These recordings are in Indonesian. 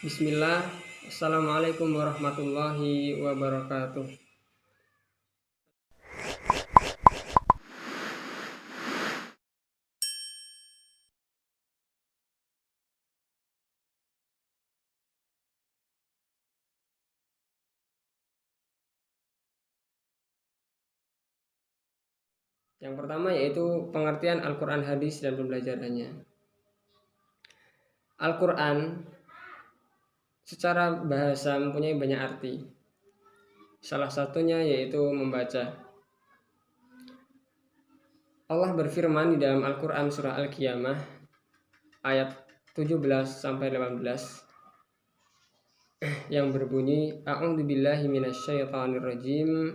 Bismillah, Assalamualaikum warahmatullahi wabarakatuh. Yang pertama yaitu pengertian Al-Quran hadis dan pembelajarannya. Al-Quran secara bahasa mempunyai banyak arti. Salah satunya yaitu membaca. Allah berfirman di dalam Al-Quran surah Al-Qiyamah ayat 17 sampai 18 yang berbunyi A'udzubillahi minasyaitonirrajim.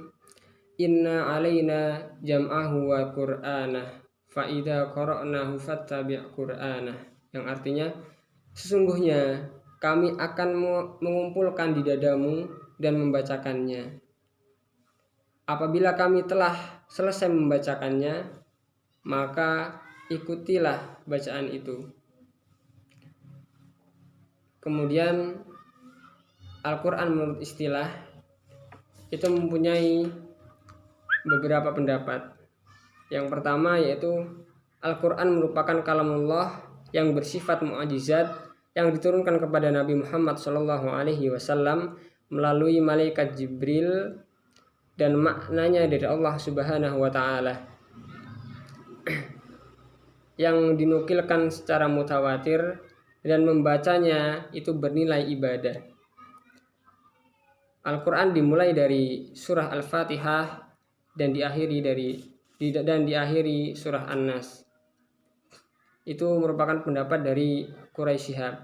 Inna alaina jam'ahu wa qur'anah fa idza qara'nahu fattabi' qur'anah, yang artinya sesungguhnya kami akan mengumpulkan di dadamu dan membacakannya. Apabila kami telah selesai membacakannya, maka ikutilah bacaan itu. Kemudian Al-Quran menurut istilah itu mempunyai beberapa pendapat. Yang pertama yaitu Al-Quran merupakan kalamullah yang bersifat mu'jizat yang diturunkan kepada Nabi Muhammad SAW melalui malaikat Jibril dan maknanya dari Allah Subhanahu wa Ta'ala yang dinukilkan secara mutawatir dan membacanya itu bernilai ibadah. Al-Quran dimulai dari surah Al-Fatihah dan diakhiri surah An-Nas. Itu merupakan pendapat dari Quraisy Shihab.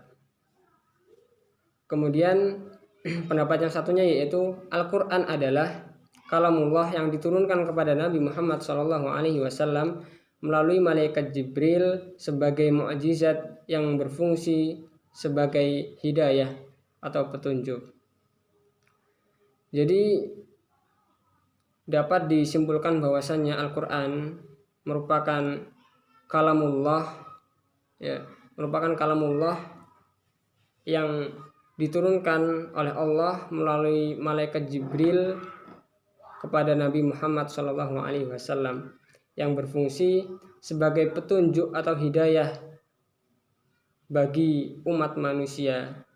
Kemudian pendapat yang satunya yaitu Al-Quran adalah kalamullah yang diturunkan kepada Nabi Muhammad SAW melalui malaikat Jibril sebagai mukjizat yang berfungsi sebagai hidayah atau petunjuk. Jadi dapat disimpulkan bahwasannya Al-Quran merupakan kalamullah, merupakan kalamullah yang diturunkan oleh Allah melalui malaikat Jibril kepada Nabi Muhammad SAW yang berfungsi sebagai petunjuk atau hidayah bagi umat manusia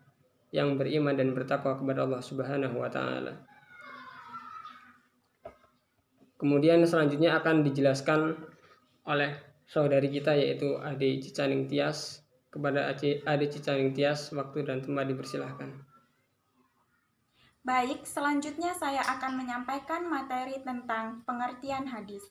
yang beriman dan bertakwa kepada Allah Subhanahu wa Ta'ala. Kemudian selanjutnya akan dijelaskan oleh saudari kita yaitu Ade Cicaning Tias. Kepada Ade Cicaning Tias, waktu dan tempat dipersilahkan. Baik, selanjutnya saya akan menyampaikan materi tentang pengertian hadis.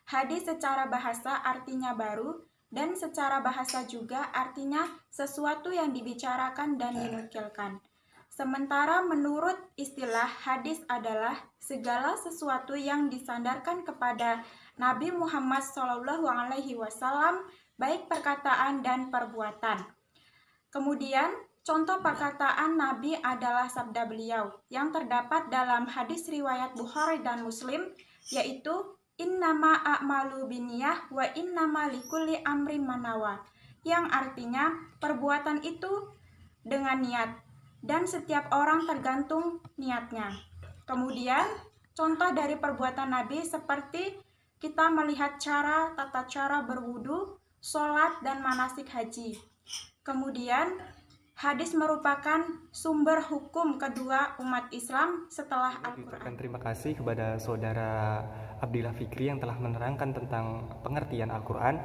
Hadis secara bahasa artinya baru dan secara bahasa juga artinya sesuatu yang dibicarakan dan dinukilkan. Sementara menurut istilah hadis adalah segala sesuatu yang disandarkan kepada Nabi Muhammad SAW, baik perkataan dan perbuatan. Kemudian contoh perkataan Nabi adalah sabda beliau yang terdapat dalam hadis riwayat Bukhari dan Muslim, yaitu innama a'malu binniyah wa innama likulli amrin manawa, yang artinya perbuatan itu dengan niat dan setiap orang tergantung niatnya. Kemudian contoh dari perbuatan Nabi seperti kita melihat tata cara berwudu, sholat, dan manasik haji. Kemudian hadis merupakan sumber hukum kedua umat Islam setelah Al-Quran. Terima kasih kepada saudara Abdillah Fikri yang telah menerangkan tentang pengertian Al-Quran,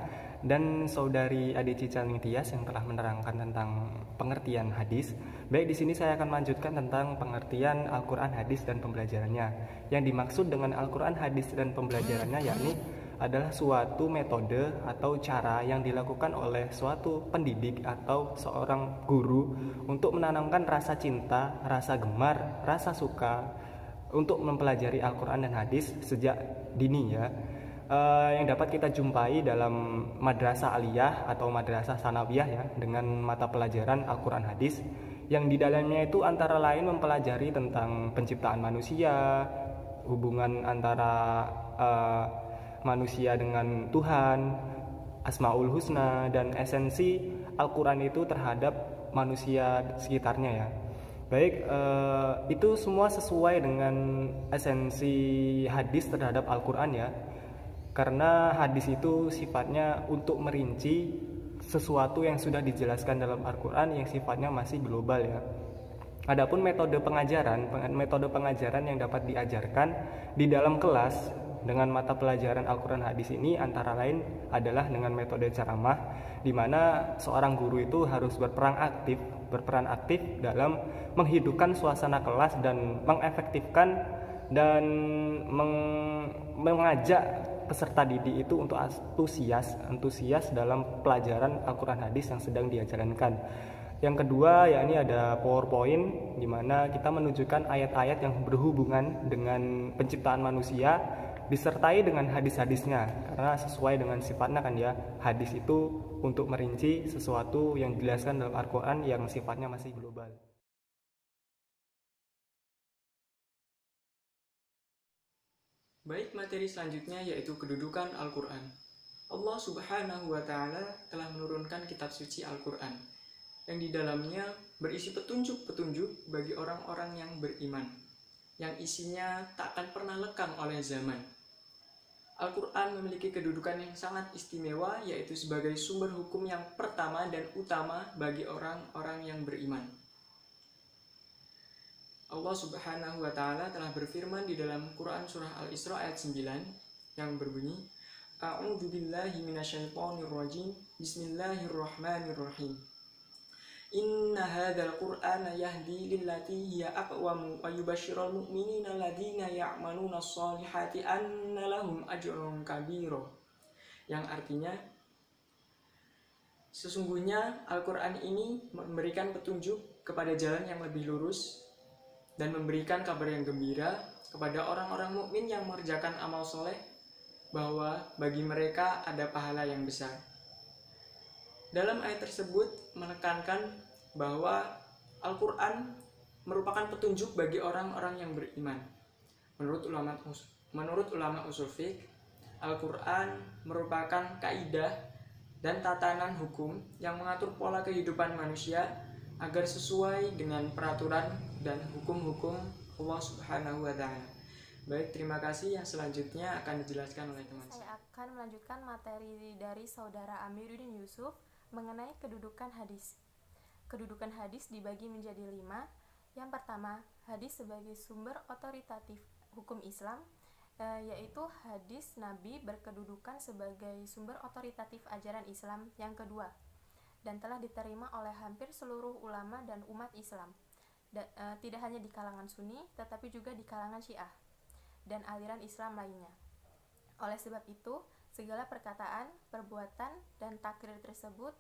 dan saudari Ade Cicaning Tias yang telah menerangkan tentang pengertian hadis. Baik, di sini saya akan melanjutkan tentang pengertian Al-Quran, hadis, dan pembelajarannya. Yang dimaksud dengan Al-Quran, hadis, dan pembelajarannya yakni adalah suatu metode atau cara yang dilakukan oleh suatu pendidik atau seorang guru untuk menanamkan rasa cinta, rasa gemar, rasa suka untuk mempelajari Al-Quran dan hadis sejak dini ya. Yang dapat kita jumpai dalam madrasah aliyah atau madrasah sanawiyah ya, dengan mata pelajaran Al-Quran hadis yang di dalamnya itu antara lain mempelajari tentang penciptaan manusia, hubungan antara manusia dengan Tuhan, Asmaul Husna, dan esensi Al-Quran itu terhadap manusia sekitarnya ya. Baik, itu semua sesuai dengan esensi hadis terhadap Al-Quran ya. Karena hadis itu sifatnya untuk merinci sesuatu yang sudah dijelaskan dalam Al-Quran yang sifatnya masih global ya. Adapun metode pengajaran yang dapat diajarkan di dalam kelas dengan mata pelajaran Al-Quran hadis ini antara lain adalah dengan metode ceramah, di mana seorang guru itu harus berperan aktif dalam menghidupkan suasana kelas dan mengefektifkan dan mengajak peserta didik itu untuk antusias dalam pelajaran Al-Quran hadis yang sedang diajarkan. Yang kedua yakni ada PowerPoint, di mana kita menunjukkan ayat-ayat yang berhubungan dengan penciptaan manusia disertai dengan hadis-hadisnya, karena sesuai dengan sifatnya kan ya, hadis itu untuk merinci sesuatu yang dijelaskan dalam Al-Quran yang sifatnya masih global. Baik, materi selanjutnya yaitu kedudukan Al-Quran. Allah Subhanahu wa Ta'ala telah menurunkan kitab suci Al-Quran yang di dalamnya berisi petunjuk-petunjuk bagi orang-orang yang beriman, yang isinya tak akan pernah lekang oleh zaman. Al-Quran memiliki kedudukan yang sangat istimewa, yaitu sebagai sumber hukum yang pertama dan utama bagi orang-orang yang beriman. Allah Subhanahu wa Ta'ala telah berfirman di dalam Quran surah Al-Isra ayat 9 yang berbunyi, A'udzu billahi minasyaitonir rajim. Bismillahirrahmanirrahim. Inna hadzal Qur'ana yahdi lillati hiya aqwam wa yubashshirul mu'minina alladziina ya'maluna shalihati anna lahum ajrun kabira. Yang artinya, sesungguhnya Al-Quran ini memberikan petunjuk kepada jalan yang lebih lurus dan memberikan kabar yang gembira kepada orang-orang mukmin yang mengerjakan amal soleh, bahwa bagi mereka ada pahala yang besar. Dalam ayat tersebut menekankan bahwa Al-Quran merupakan petunjuk bagi orang-orang yang beriman. Menurut ulama usul fiqh, Al-Quran merupakan kaidah dan tatanan hukum yang mengatur pola kehidupan manusia agar sesuai dengan peraturan dan hukum-hukum Allah Subhanahu wa Ta'ala. Baik, terima kasih. Yang selanjutnya akan dijelaskan oleh teman saya. Akan melanjutkan materi dari saudara Amiruddin Yusuf mengenai kedudukan hadis. Kedudukan hadis dibagi menjadi 5. Yang pertama, hadis sebagai sumber otoritatif hukum Islam, yaitu hadis Nabi berkedudukan sebagai sumber otoritatif ajaran Islam yang kedua, dan telah diterima oleh hampir seluruh ulama dan umat Islam, tidak hanya di kalangan Sunni, tetapi juga di kalangan Syiah dan aliran Islam lainnya. Oleh sebab itu, segala perkataan, perbuatan, dan takrir tersebut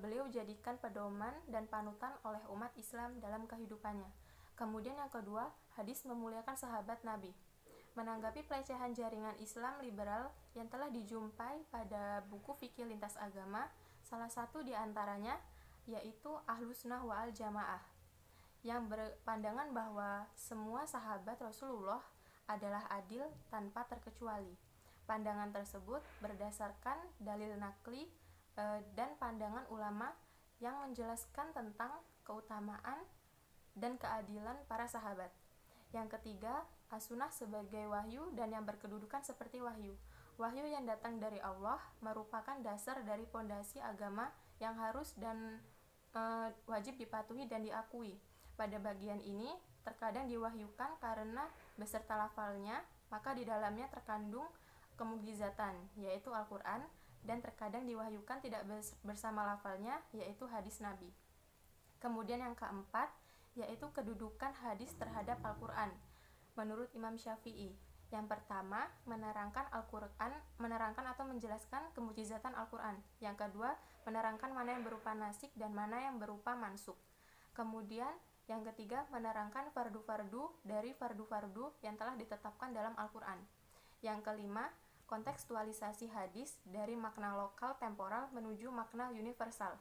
beliau jadikan pedoman dan panutan oleh umat Islam dalam kehidupannya. Kemudian yang kedua, hadis memuliakan sahabat Nabi. Menanggapi pelecehan jaringan Islam liberal yang telah dijumpai pada buku fikih lintas agama, salah satu di antaranya yaitu Ahlus Sunnah wal Jamaah, yang berpandangan bahwa semua sahabat Rasulullah adalah adil tanpa terkecuali. Pandangan tersebut berdasarkan dalil nakli dan pandangan ulama yang menjelaskan tentang keutamaan dan keadilan para sahabat. Yang ketiga, as-sunnah sebagai wahyu dan yang berkedudukan seperti wahyu. Wahyu yang datang dari Allah merupakan dasar dari pondasi agama yang harus dan wajib dipatuhi dan diakui. Pada bagian ini terkadang diwahyukan karena beserta lafalnya, maka di dalamnya terkandung kemukjizatan, yaitu Al-Quran, dan terkadang diwahyukan tidak bersama lafalnya, yaitu hadis Nabi. Kemudian yang keempat, yaitu kedudukan hadis terhadap Al-Quran menurut Imam Syafi'i. Yang pertama, menerangkan Al-Quran, menerangkan atau menjelaskan kemukjizatan Al-Quran. Yang kedua, menerangkan mana yang berupa nasik dan mana yang berupa mansuk. Kemudian yang ketiga, menerangkan fardu-fardu dari fardu-fardu yang telah ditetapkan dalam Al-Quran. Yang kelima, kontekstualisasi hadis dari makna lokal temporal menuju makna universal.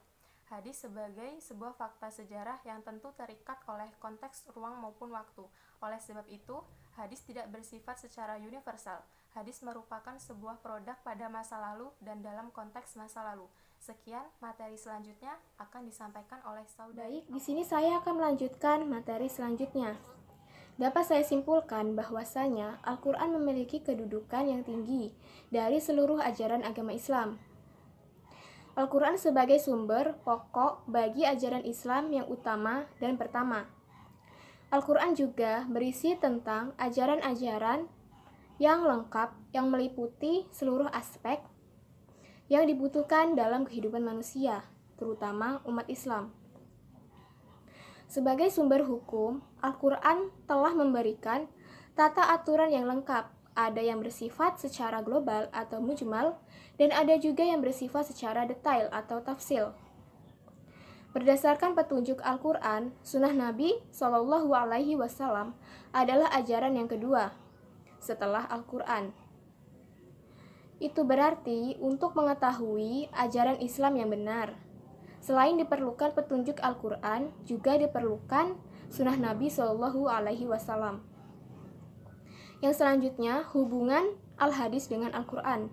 Hadis sebagai sebuah fakta sejarah yang tentu terikat oleh konteks ruang maupun waktu. Oleh sebab itu, hadis tidak bersifat secara universal. Hadis merupakan sebuah produk pada masa lalu dan dalam konteks masa lalu, Sekian, materi selanjutnya akan disampaikan oleh saudara. Baik, di sini saya akan melanjutkan materi selanjutnya. Dapat saya simpulkan bahwasanya Al-Quran memiliki kedudukan yang tinggi dari seluruh ajaran agama Islam. Al-Quran sebagai sumber pokok bagi ajaran Islam yang utama dan pertama. Al-Quran juga berisi tentang ajaran-ajaran yang lengkap yang meliputi seluruh aspek yang dibutuhkan dalam kehidupan manusia, terutama umat Islam. Sebagai sumber hukum, Al-Quran telah memberikan tata aturan yang lengkap. Ada yang bersifat secara global atau mujmal, dan ada juga yang bersifat secara detail atau tafsil. Berdasarkan petunjuk Al-Quran, Sunnah Nabi SAW adalah ajaran yang kedua setelah Al-Quran. Itu berarti untuk mengetahui ajaran Islam yang benar, selain diperlukan petunjuk Al-Quran, juga diperlukan Sunnah Nabi SAW. Yang selanjutnya, hubungan Al-Hadis dengan Al-Quran.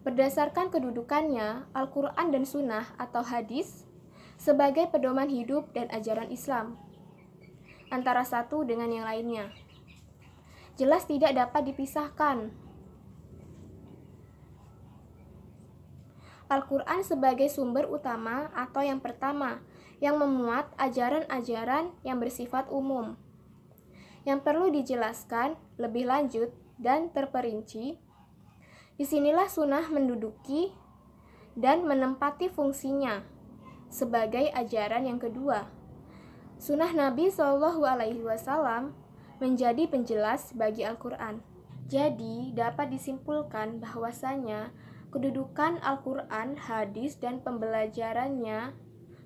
Berdasarkan kedudukannya, Al-Quran dan Sunnah atau Hadis sebagai pedoman hidup dan ajaran Islam antara satu dengan yang lainnya jelas tidak dapat dipisahkan. Al-Quran sebagai sumber utama atau yang pertama yang memuat ajaran-ajaran yang bersifat umum. Yang perlu dijelaskan lebih lanjut dan terperinci, disinilah sunnah menduduki dan menempati fungsinya sebagai ajaran yang kedua. Sunnah Nabi SAW menjadi penjelas bagi Al-Quran. Jadi dapat disimpulkan bahwasanya kedudukan Al-Quran, hadis, dan pembelajarannya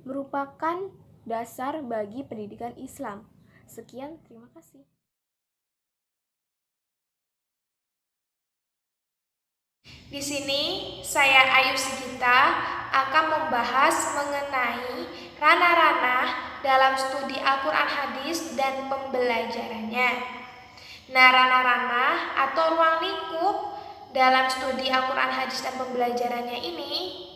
merupakan dasar bagi pendidikan Islam. Sekian, terima kasih. Di sini saya Ayu Sigita akan membahas mengenai ranah-ranah dalam studi Al-Quran hadis dan pembelajarannya. Nah, ranah-ranah atau ruang lingkup dalam studi Al-Quran hadis dan pembelajarannya ini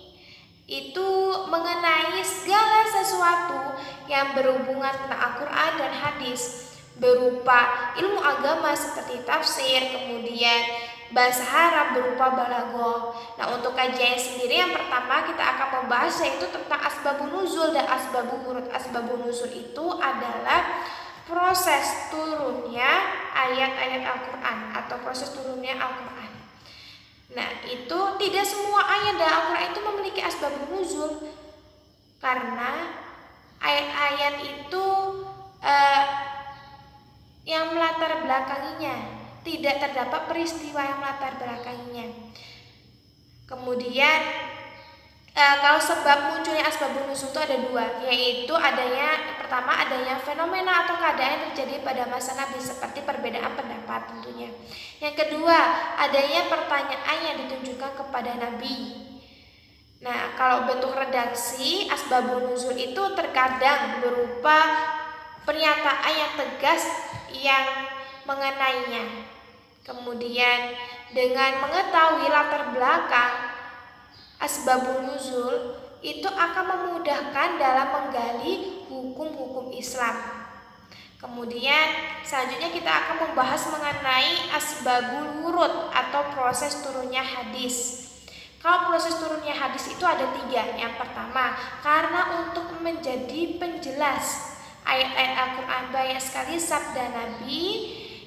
itu mengenai segala sesuatu yang berhubungan tentang Al-Quran dan hadis, berupa ilmu agama seperti tafsir, kemudian bahasa Arab berupa balaghah. Nah, untuk kajian sendiri yang pertama kita akan membahas yaitu tentang asbabun nuzul dan asbabun nurud. Asbabun nuzul itu adalah proses turunnya ayat-ayat Al-Quran atau proses turunnya Al-Quran. Nah, itu tidak semua ayat dalam Al-Quran itu memiliki asbabun nuzul, karena ayat-ayat itu yang melatar belakanginya tidak terdapat peristiwa yang melatar belakanginya. Kemudian kalau sebab munculnya asbabun nuzul itu ada dua, yaitu pertama adanya fenomena atau keadaan yang terjadi pada masa Nabi seperti perbedaan pendapat tentunya. Yang kedua, adanya pertanyaan yang ditunjukkan kepada Nabi. Nah, kalau bentuk redaksi asbabun nuzul itu terkadang berupa pernyataan yang tegas yang mengenainya. Kemudian dengan mengetahui latar belakang asbabun nuzul itu akan memudahkan dalam menggali hukum-hukum Islam. Kemudian selanjutnya kita akan membahas mengenai asbabun nurud atau proses turunnya hadis. Kalau proses turunnya hadis itu ada 3. Yang pertama, karena untuk menjadi penjelas ayat-ayat Al-Quran, banyak sekali sabda Nabi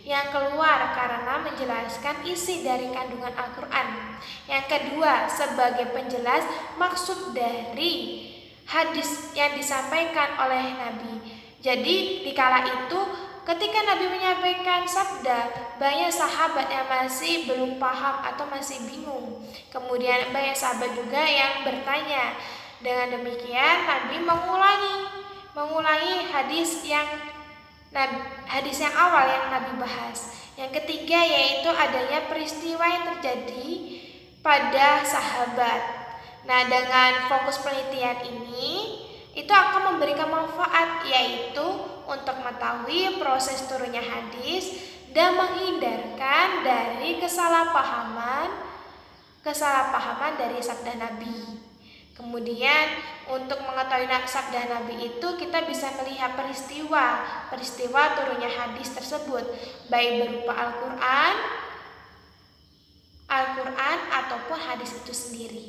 yang keluar karena menjelaskan isi dari kandungan Al-Quran. Yang kedua, sebagai penjelas maksud dari hadis yang disampaikan oleh Nabi. Jadi di kala itu ketika Nabi menyampaikan sabda, banyak sahabat yang masih belum paham atau masih bingung. Kemudian banyak sahabat juga yang bertanya. Dengan demikian Nabi mengulangi hadis yang awal yang Nabi bahas. Yang ketiga yaitu adanya peristiwa yang terjadi pada sahabat. Nah, dengan fokus penelitian ini itu akan memberikan manfaat, yaitu untuk mengetahui proses turunnya hadis dan menghindarkan dari kesalahpahaman dari sabda Nabi. Kemudian untuk mengetahui sabda Nabi itu kita bisa melihat peristiwa turunnya hadis tersebut, baik berupa Al-Quran ataupun hadis itu sendiri.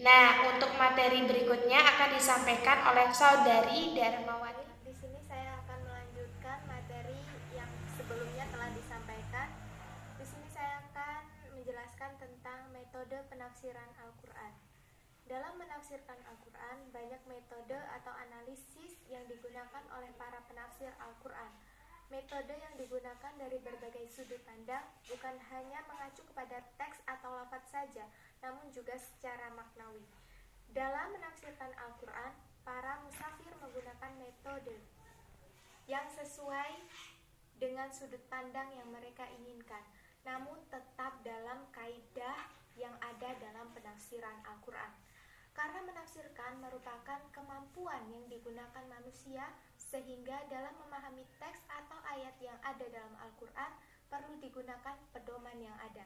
Nah, untuk materi berikutnya akan disampaikan oleh Saudari Darmawati. Di sini saya akan melanjutkan materi yang sebelumnya telah disampaikan. Di sini saya akan menjelaskan tentang metode penafsiran Al-Quran. Dalam menafsirkan Al-Quran, banyak metode atau analisis yang digunakan oleh para penafsir Al-Quran. Metode yang digunakan dari berbagai sudut pandang bukan hanya mengacu kepada teks atau lafaz saja, namun juga secara maknawi. Dalam menafsirkan Al-Quran, para musafir menggunakan metode yang sesuai dengan sudut pandang yang mereka inginkan, namun tetap dalam kaidah yang ada dalam penafsiran Al-Quran. Karena menafsirkan merupakan kemampuan yang digunakan manusia, sehingga dalam memahami teks atau ayat yang ada dalam Al-Quran perlu digunakan pedoman yang ada.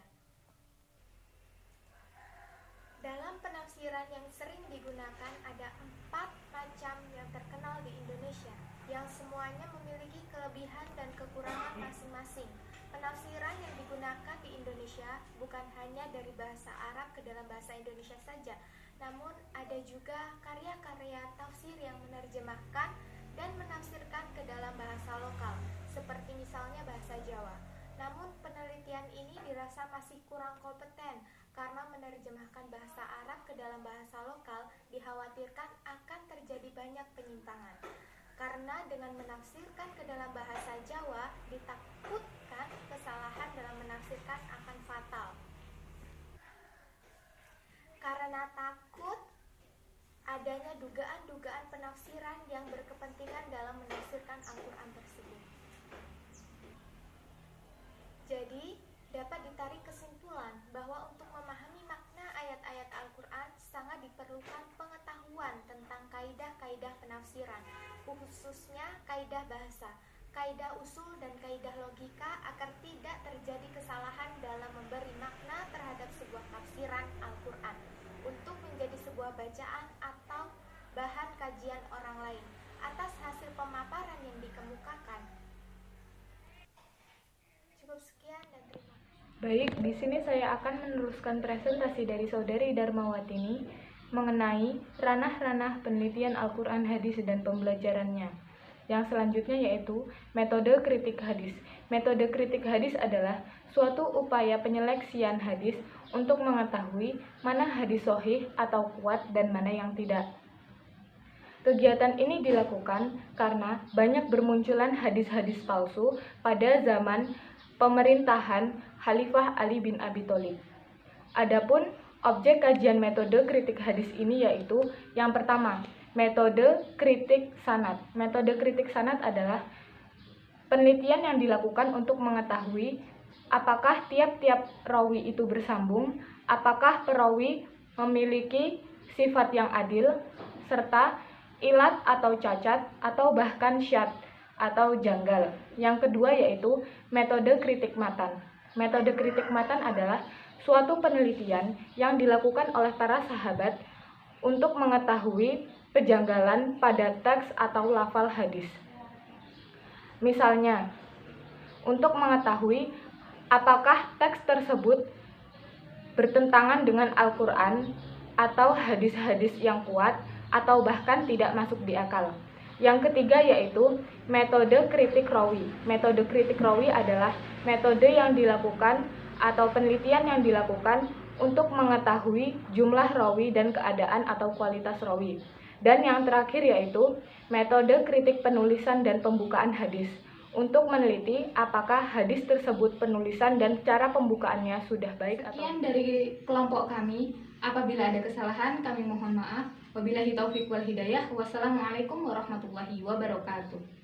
Dalam penafsiran yang sering digunakan ada 4 macam yang terkenal di Indonesia, yang semuanya memiliki kelebihan dan kekurangan masing-masing. Penafsiran yang digunakan di Indonesia bukan hanya dari bahasa Arab ke dalam bahasa Indonesia saja, namun ada juga karya-karya tafsir yang menerjemahkan dan menafsirkan ke dalam bahasa lokal, seperti misalnya bahasa Jawa. Namun penelitian ini dirasa masih kurang kompeten karena menerjemahkan bahasa Arab ke dalam bahasa lokal dikhawatirkan akan terjadi banyak penyimpangan. Karena dengan menafsirkan ke dalam bahasa Jawa ditakutkan kesalahan dalam menafsirkan akan fatal. Karena takut adanya dugaan-dugaan penafsiran yang berkepentingan dalam menafsirkan Al-Quran tersebut. Jadi, dapat ditarik kesimpulan bahwa untuk memahami makna ayat-ayat Al-Quran sangat diperlukan pengetahuan tentang kaidah-kaidah penafsiran, khususnya kaidah bahasa, kaidah usul dan kaidah logika agar tidak terjadi kesalahan dalam memberi makna terhadap sebuah tafsiran Al-Quran untuk menjadi sebuah bacaan atau bahan kajian orang lain atas hasil pemaparan yang dikemukakan. Cukup sekian dan terima kasih. Baik, di sini saya akan meneruskan presentasi dari Saudari Darmawati mengenai ranah-ranah penelitian Al-Quran hadis dan pembelajarannya. Yang selanjutnya yaitu metode kritik hadis. Metode kritik hadis adalah suatu upaya penyeleksian hadis untuk mengetahui mana hadis sahih atau kuat dan mana yang tidak. Kegiatan ini dilakukan karena banyak bermunculan hadis-hadis palsu pada zaman pemerintahan Khalifah Ali bin Abi Thalib. Adapun objek kajian metode kritik hadis ini yaitu yang pertama, metode kritik sanad. Metode kritik sanad adalah penelitian yang dilakukan untuk mengetahui apakah tiap-tiap rawi itu bersambung, apakah perawi memiliki sifat yang adil, serta ilat atau cacat, atau bahkan syadz atau janggal. Yang kedua yaitu metode kritik matan. Metode kritik matan adalah suatu penelitian yang dilakukan oleh para sahabat untuk mengetahui kejanggalan pada teks atau lafal hadis. Misalnya, untuk mengetahui apakah teks tersebut bertentangan dengan Al-Quran atau hadis-hadis yang kuat atau bahkan tidak masuk di akal. Yang ketiga yaitu metode kritik rawi. Metode kritik rawi adalah metode yang dilakukan atau penelitian yang dilakukan untuk mengetahui jumlah rawi dan keadaan atau kualitas rawi. Dan yang terakhir yaitu metode kritik penulisan dan pembukaan hadis, untuk meneliti apakah hadis tersebut penulisan dan cara pembukaannya sudah baik atau Sekian dari kelompok kami. Apabila ada kesalahan, kami mohon maaf. Wabillahi taufiq wal hidayah. Wassalamualaikum warahmatullahi wabarakatuh.